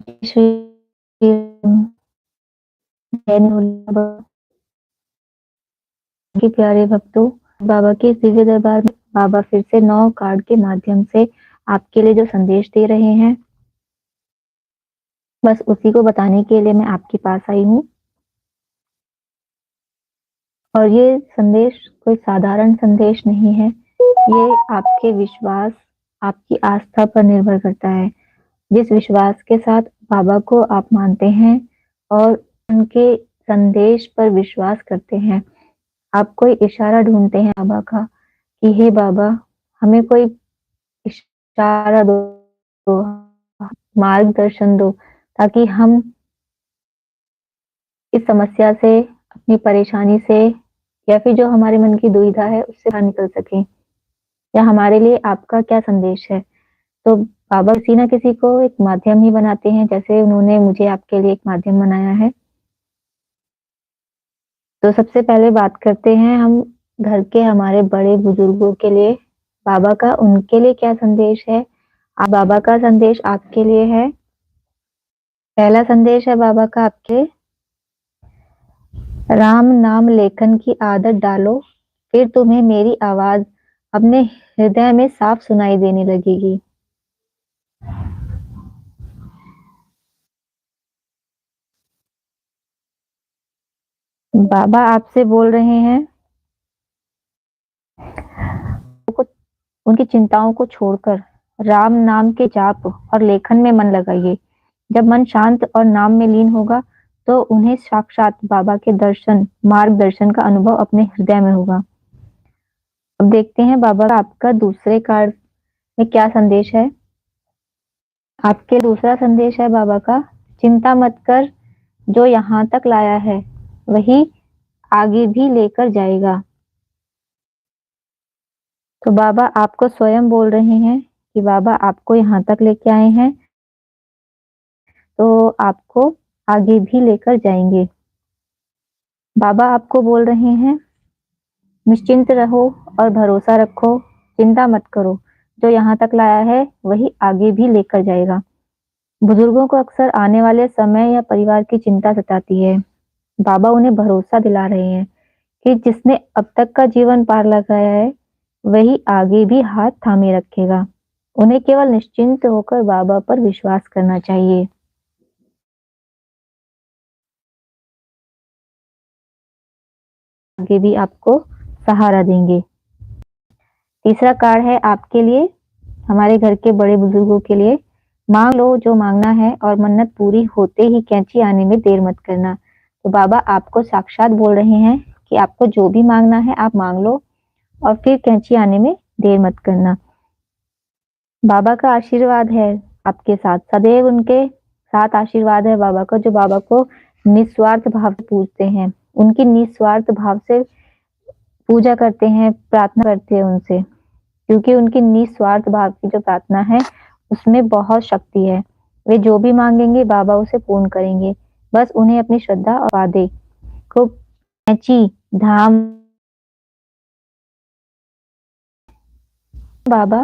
श्री के प्यारे भक्तों, बाबा के इस दिव्य दरबार में बाबा फिर से 9 कार्ड के माध्यम से आपके लिए जो संदेश दे रहे हैं, बस उसी को बताने के लिए मैं आपके पास आई हूँ। और ये संदेश कोई साधारण संदेश नहीं है, ये आपके विश्वास, आपकी आस्था पर निर्भर करता है। जिस विश्वास के साथ बाबा को आप मानते हैं और उनके संदेश पर विश्वास करते हैं, आप कोई इशारा ढूंढते हैं बाबा का कि हे बाबा, हमें कोई इशारा दो, मार्गदर्शन दो, ताकि हम इस समस्या से, अपनी परेशानी से या फिर जो हमारे मन की दुविधा है उससे बाहर निकल सकें। या हमारे लिए आपका क्या संदेश है? तो बाबा किसी ना किसी को एक माध्यम ही बनाते हैं, जैसे उन्होंने मुझे आपके लिए एक माध्यम बनाया है। तो सबसे पहले बात करते हैं हम घर के हमारे बड़े बुजुर्गों के लिए, बाबा का उनके लिए क्या संदेश है? बाबा का संदेश आपके लिए है। पहला संदेश है बाबा का आपके, राम नाम लेखन की आदत डालो, फिर तुम्हें मेरी आवाज अपने हृदय में साफ सुनाई देने लगेगी। बाबा आपसे बोल रहे हैं उनकी चिंताओं को छोड़कर राम नाम के जाप और लेखन में मन लगाइए। जब मन शांत और नाम में लीन होगा, तो उन्हें साक्षात बाबा के दर्शन, मार्गदर्शन का अनुभव अपने हृदय में होगा। अब देखते हैं बाबा का आपका दूसरे कार्ड में क्या संदेश है। आपके दूसरा संदेश है बाबा का, चिंता मत कर, जो यहाँ तक लाया है वही आगे भी लेकर जाएगा। तो बाबा आपको स्वयं बोल रहे हैं कि बाबा आपको यहाँ तक लेके आए हैं, तो आपको आगे भी लेकर जाएंगे। बाबा आपको बोल रहे हैं, निश्चिंत रहो और भरोसा रखो, चिंता मत करो, जो यहाँ तक लाया है वही आगे भी लेकर जाएगा। बुजुर्गों को अक्सर आने वाले समय या परिवार की चिंता सताती है। बाबा उन्हें भरोसा दिला रहे हैं कि जिसने अब तक का जीवन पार लगाया है, वही आगे भी हाथ थामे रखेगा। उन्हें केवल निश्चिंत होकर बाबा पर विश्वास करना चाहिए। आगे भी आपको सहारा देंगे। तीसरा कार्ड है आपके लिए, हमारे घर के बड़े बुजुर्गों के लिए, मांग लो जो मांगना है और मन्नत पूरी होते ही कैंची आने में देर मत करना। तो बाबा आपको साक्षात बोल रहे हैं कि आपको जो भी मांगना है आप मांग लो और फिर कैंची आने में देर मत करना। बाबा का आशीर्वाद है आपके साथ, सदैव उनके साथ आशीर्वाद है बाबा का, जो बाबा को निस्वार्थ भाव से पूजते हैं, उनकी निस्वार्थ भाव से पूजा करते हैं, प्रार्थना करते हैं उनसे, क्योंकि उनकी निस्वार्थ भाव की जो प्रार्थना है उसमें बहुत शक्ति है। वे जो भी मांगेंगे बाबा उसे पूर्ण करेंगे। बस उन्हें अपनी श्रद्धा और वादे को कैंची धाम। बाबा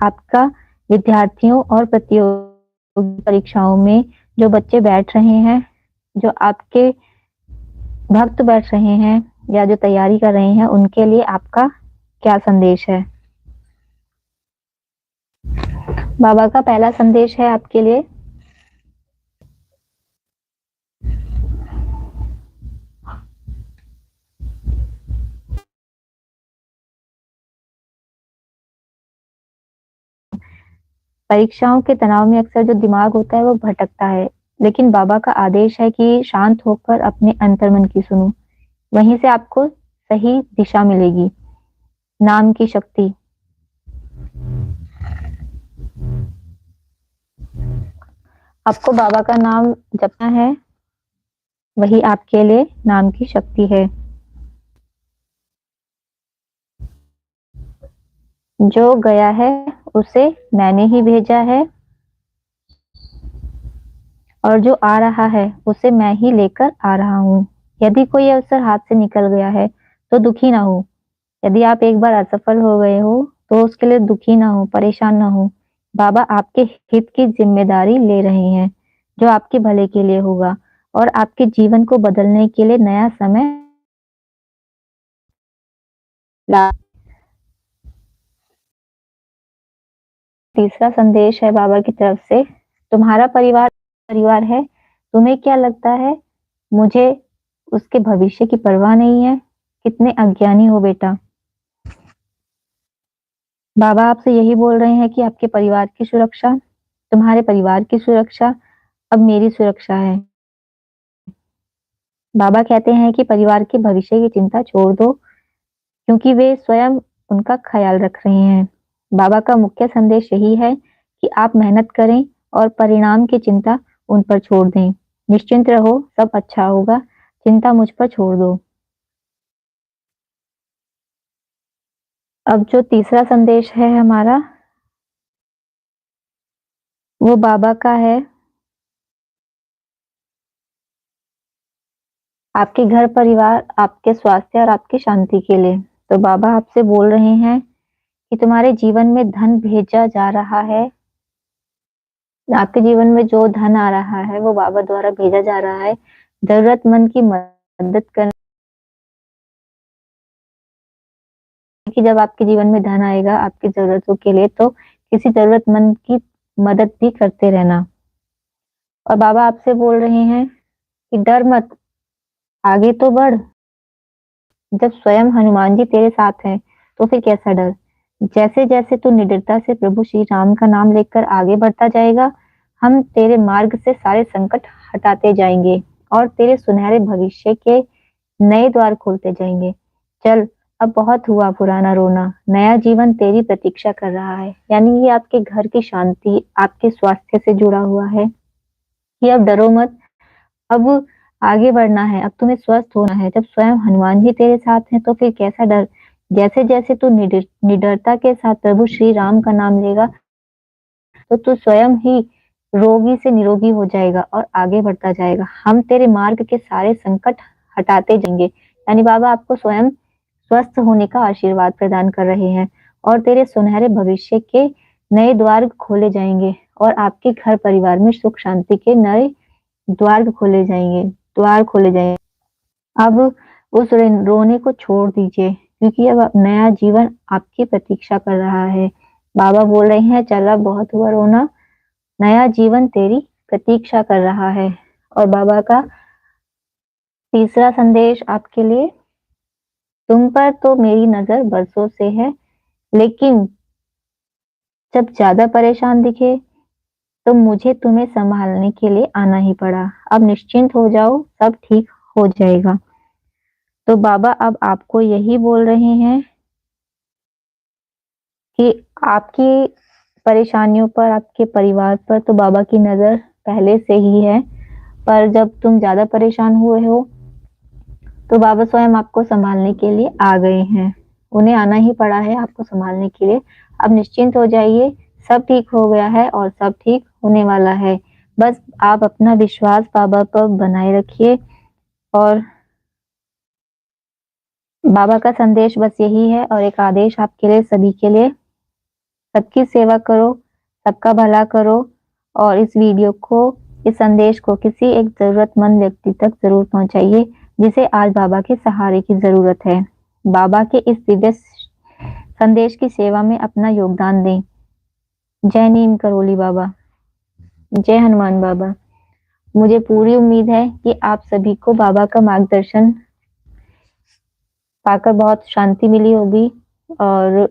आपका विद्यार्थियों और प्रतियोगी परीक्षाओं में जो बच्चे बैठ रहे हैं, जो आपके भक्त बैठ रहे हैं या जो तैयारी कर रहे हैं, उनके लिए आपका क्या संदेश है? बाबा का पहला संदेश है आपके लिए, परीक्षाओं के तनाव में अक्सर जो दिमाग होता है वो भटकता है, लेकिन बाबा का आदेश है कि शांत होकर अपने अंतर्मन की सुनो, वहीं से आपको सही दिशा मिलेगी। नाम की शक्ति, आपको बाबा का नाम जपना है, वही आपके लिए नाम की शक्ति है। जो गया है उसे मैंने ही भेजा है और जो आ रहा है उसे मैं ही लेकर आ रहा हूँ। यदि कोई अवसर हाथ से निकल गया है तो दुखी ना हो। यदि आप एक बार असफल हो गए हो तो उसके लिए दुखी ना हो, परेशान ना हो। बाबा आपके हित की जिम्मेदारी ले रहे हैं। जो आपके भले के लिए होगा और आपके जीवन को बदलने के लिए नया समय ला। तीसरा संदेश है बाबा की तरफ से, तुम्हारा परिवार परिवार है, तुम्हें क्या लगता है मुझे उसके भविष्य की परवाह नहीं है? कितने अज्ञानी हो बेटा। बाबा आपसे यही बोल रहे हैं कि आपके परिवार की सुरक्षा, तुम्हारे परिवार की सुरक्षा अब मेरी सुरक्षा है। बाबा कहते हैं कि परिवार के भविष्य की चिंता छोड़ दो, क्योंकि वे स्वयं उनका ख्याल रख रहे हैं। बाबा का मुख्य संदेश यही है कि आप मेहनत करें और परिणाम की चिंता उन पर छोड़ दें। निश्चिंत रहो, सब अच्छा होगा, चिंता मुझ पर छोड़ दो। अब जो तीसरा संदेश है हमारा, वो बाबा का है आपके घर परिवार, आपके स्वास्थ्य और आपकी शांति के लिए। तो बाबा आपसे बोल रहे हैं कि तुम्हारे जीवन में धन भेजा जा रहा है, आपके जीवन में जो धन आ रहा है वो बाबा द्वारा भेजा जा रहा है जरूरतमंद की मदद करने की। जब आपके जीवन में धन आएगा आपकी जरूरतों के लिए, तो किसी जरूरतमंद की मदद भी करते रहना। और बाबा आपसे बोल रहे हैं कि डर मत, आगे तो बढ़। जब स्वयं हनुमान जी तेरे साथ हैं तो फिर कैसा डर। जैसे जैसे तू निडरता से प्रभु श्री राम का नाम लेकर आगे बढ़ता जाएगा, हम तेरे मार्ग से सारे संकट हटाते जाएंगे और तेरे सुनहरे भविष्य के नए द्वार खोलते जाएंगे। चल, अब बहुत हुआ पुराना रोना, नया जीवन तेरी प्रतीक्षा कर रहा है। यानी ये आपके घर की शांति, आपके स्वास्थ्य से जुड़ा हुआ है कि अब डरो मत, अब आगे बढ़ना है, अब तुम्हें स्वस्थ होना है। जब स्वयं हनुमान जी तेरे साथ हैं तो फिर कैसा डर। जैसे जैसे तू निडरता के साथ प्रभु श्री राम का नाम लेगा, तो तू स्वयं ही रोगी से निरोगी हो जाएगा और आगे बढ़ता जाएगा। हम तेरे मार्ग के सारे संकट हटाते जाएंगे। यानी बाबा आपको स्वयं स्वस्थ होने का आशीर्वाद प्रदान कर रहे हैं और तेरे सुनहरे भविष्य के नए द्वार खोले जाएंगे और आपके घर परिवार में सुख शांति के नए द्वार खोले जाएंगे। अब उस रोने को छोड़ दीजिए, क्योंकि अब नया जीवन आपकी प्रतीक्षा कर रहा है। बाबा बोल रहे हैं चल, अब बहुत हुआ रोना, नया जीवन तेरी प्रतीक्षा कर रहा है। और बाबा का तीसरा संदेश आपके लिए, तुम पर तो मेरी नजर बरसों से है, लेकिन जब ज्यादा परेशान दिखे तो मुझे तुम्हें संभालने के लिए आना ही पड़ा। अब निश्चिंत हो जाओ, सब ठीक हो जाएगा। तो बाबा अब आपको यही बोल रहे हैं कि आपकी परेशानियों पर, आपके परिवार पर तो बाबा की नजर पहले से ही है, पर जब तुम ज्यादा परेशान हुए हो तो बाबा स्वयं आपको संभालने के लिए आ गए हैं। उन्हें आना ही पड़ा है आपको संभालने के लिए। अब निश्चिंत हो जाइए, सब ठीक हो गया है और सब ठीक होने वाला है। बस आप अपना विश्वास बाबा पर बनाए रखिए। और बाबा का संदेश बस यही है और एक आदेश आपके लिए, सभी के लिए, सबकी सेवा करो, सबका भला करो। और इस वीडियो को, इस संदेश को किसी एक जरूरतमंद व्यक्ति तक जरूर पहुंचाइए जिसे आज बाबा के सहारे की जरूरत है। बाबा के इस दिव्य संदेश की सेवा में अपना योगदान दें। जय नीम करोली बाबा, जय हनुमान बाबा। मुझे पूरी उम्मीद है कि आप सभी को बाबा का मार्गदर्शन पाकर बहुत शांति मिली होगी और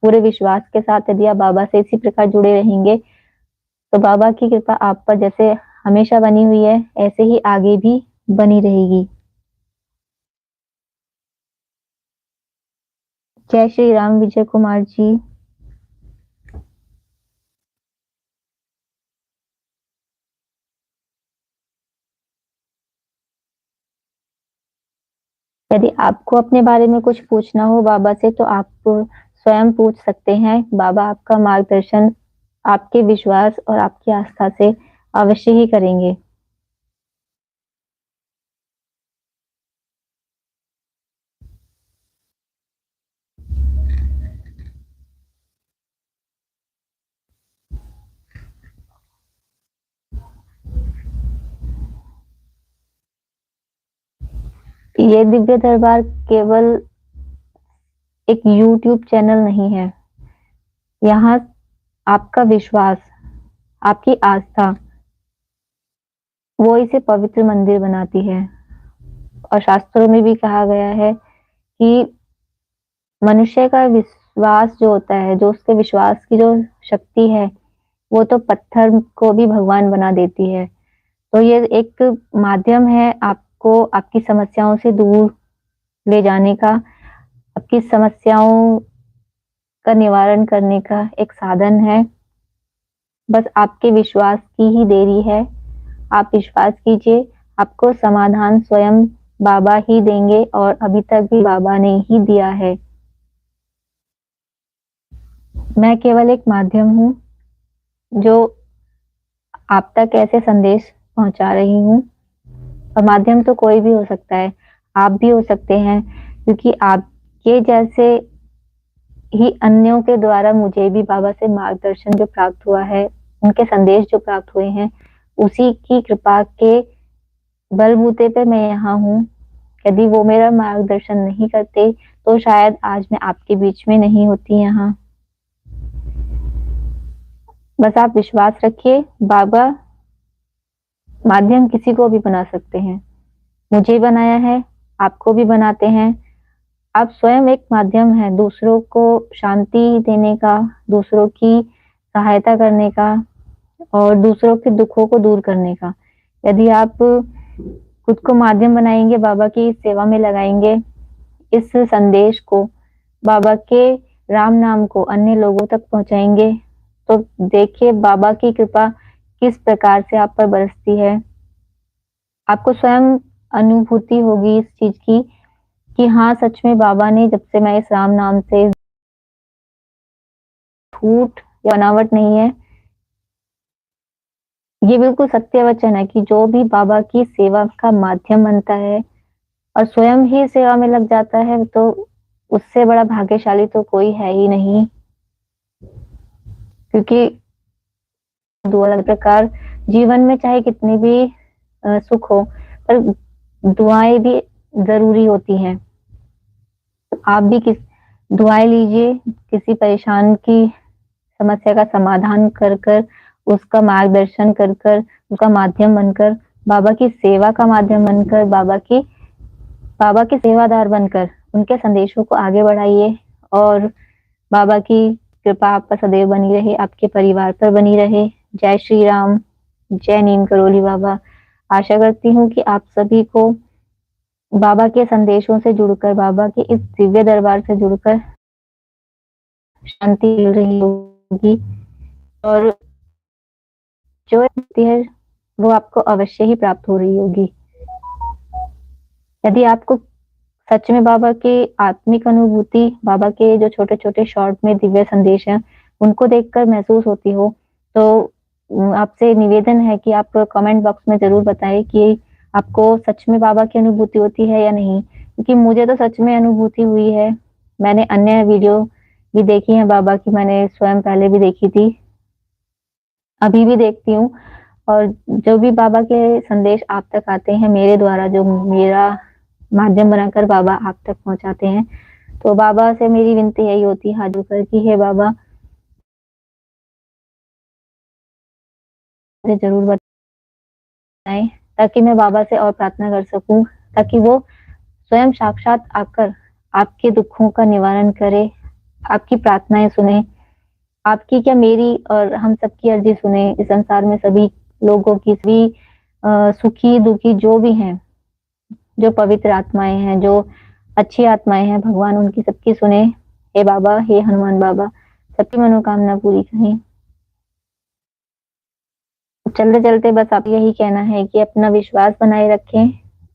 पूरे विश्वास के साथ यदि आप बाबा से इसी प्रकार जुड़े रहेंगे तो बाबा की कृपा आप पर जैसे हमेशा बनी हुई है ऐसे ही आगे भी बनी रहेगी। जय श्री राम विजय कुमार जी। यदि आपको अपने बारे में कुछ पूछना हो बाबा से तो आप स्वयं पूछ सकते हैं। बाबा आपका मार्गदर्शन आपके विश्वास और आपकी आस्था से अवश्य ही करेंगे। ये दिव्य दरबार केवल एक यूट्यूब चैनल नहीं है। यहाँ आपका विश्वास, आपकी आस्था, वो इसे पवित्र मंदिर बनाती है। और शास्त्रों में भी कहा गया है कि मनुष्य का विश्वास जो होता है, जो उसके विश्वास की जो शक्ति है, वो तो पत्थर को भी भगवान बना देती है। तो ये एक माध्यम है आपको आपकी समस्याओं से दूर ले जाने का, आपकी समस्याओं का निवारण करने का एक साधन है। बस आपके विश्वास की ही देरी है। आप विश्वास कीजिए, आपको समाधान स्वयं बाबा ही देंगे और अभी तक भी बाबा ने ही दिया है। मैं केवल एक माध्यम हूँ जो आप तक ऐसे संदेश पहुंचा रही हूँ। और माध्यम तो कोई भी हो सकता है, आप भी हो सकते हैं, क्योंकि आपके जैसे ही अन्यों के द्वारा मुझे भी बाबा से मार्गदर्शन जो प्राप्त हुआ है, उनके संदेश जो प्राप्त हुए हैं, उसी की कृपा के बलबूते पे मैं यहाँ हूँ। यदि वो मेरा मार्गदर्शन नहीं करते तो शायद आज मैं आपके बीच में नहीं होती यहाँ। बस आप विश्वास रखिए, बाबा माध्यम किसी को भी बना सकते हैं। मुझे बनाया है, आपको भी बनाते हैं। आप स्वयं एक माध्यम हैं दूसरों को शांति देने का, दूसरों की सहायता करने का और दूसरों के दुखों को दूर करने का। यदि आप खुद को माध्यम बनाएंगे, बाबा की सेवा में लगाएंगे, इस संदेश को, बाबा के राम नाम को अन्य लोगों तक पहुंचाएंगे, तो देखिए बाबा की कृपा किस प्रकार से आप पर बरसती है। आपको स्वयं अनुभूति होगी इस चीज की कि हाँ, सच में बाबा ने, जब से मैं इस राम नाम से, झूठ या बनावट नहीं है, ये बिल्कुल सत्य वचन है कि जो भी बाबा की सेवा का माध्यम बनता है और स्वयं ही सेवा में लग जाता है, तो उससे बड़ा भाग्यशाली तो कोई है ही नहीं। क्योंकि दो अलग प्रकार जीवन में चाहे कितनी भी सुख हो, पर दुआएं भी जरूरी होती हैं। तो आप भी दुआएं लीजिए, किसी परेशान की समस्या का समाधान कर कर, उसका मार्गदर्शन कर कर, उसका माध्यम बनकर, बाबा की सेवा का माध्यम बनकर, बाबा के सेवादार बनकर उनके संदेशों को आगे बढ़ाइए। और बाबा की कृपा आप पर सदैव बनी रहे, आपके परिवार पर बनी रहे। जय श्री राम, जय नीम करोली बाबा। आशा करती हूँ कि आप सभी को बाबा के संदेशों से जुड़कर, बाबा के इस दिव्य दरबार से जुड़कर शांति मिल रही होगी और जो होती है वो आपको अवश्य ही प्राप्त हो रही होगी। यदि आपको सच में बाबा की आत्मिक अनुभूति, बाबा के जो छोटे छोटे शॉर्ट में दिव्य संदेश हैं, उनको देखकर महसूस होती हो, तो आपसे निवेदन है कि आप कमेंट बॉक्स में जरूर बताएं कि आपको सच में बाबा की अनुभूति होती है या नहीं। क्योंकि मुझे तो सच में अनुभूति हुई है। मैंने अन्य वीडियो भी देखी है बाबा की, मैंने स्वयं पहले भी देखी थी, अभी भी देखती हूँ। और जो भी बाबा के संदेश आप तक आते हैं मेरे द्वारा, जो मेरा माध्यम बनाकर बाबा आप तक पहुंचाते हैं, तो बाबा से मेरी विनती यही होती है हाथ जोड़कर कि हे बाबा, मुझे जरूर बताएं, ताकि मैं बाबा से और प्रार्थना कर सकूं, ताकि वो स्वयं साक्षात आकर आपके दुखों का निवारण करे, आपकी प्रार्थनाएं सुने, आपकी क्या मेरी और हम सबकी अर्जी सुने। इस संसार में सभी लोगों की, सभी सुखी दुखी जो भी हैं, जो पवित्र आत्माएं हैं, जो अच्छी आत्माएं हैं, भगवान उनकी सबकी सुने। हे बाबा, हे हनुमान बाबा, सबकी मनोकामना पूरी करें। चलते चलते बस आप यही कहना है कि अपना विश्वास बनाए रखें,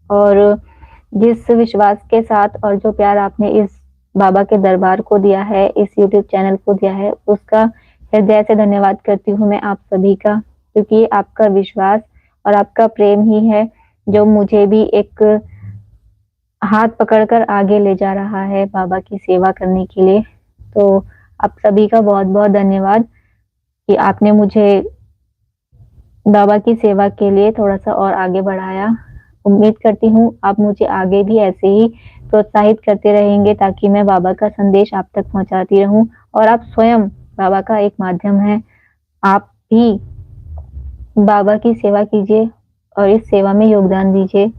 और जिस विश्वास के साथ और जो प्यार आपने इस बाबा के दरबार को दिया है, इस यूट्यूब चैनल को दिया है, उसका हृदय से धन्यवाद करती हूँ मैं आप सभी का। क्योंकि आपका विश्वास और आपका प्रेम ही है जो मुझे भी एक हाथ पकड़कर आगे ले जा रहा है बाबा की सेवा करने के लिए। तो आप सभी का बहुत बहुत धन्यवाद कि आपने मुझे बाबा की सेवा के लिए थोड़ा सा और आगे बढ़ाया। उम्मीद करती हूँ आप मुझे आगे भी ऐसे ही प्रोत्साहित करते रहेंगे ताकि मैं बाबा का संदेश आप तक पहुँचाती रहूँ और आप स्वयं बाबा का एक माध्यम हैं। आप भी बाबा की सेवा कीजिए और इस सेवा में योगदान दीजिए।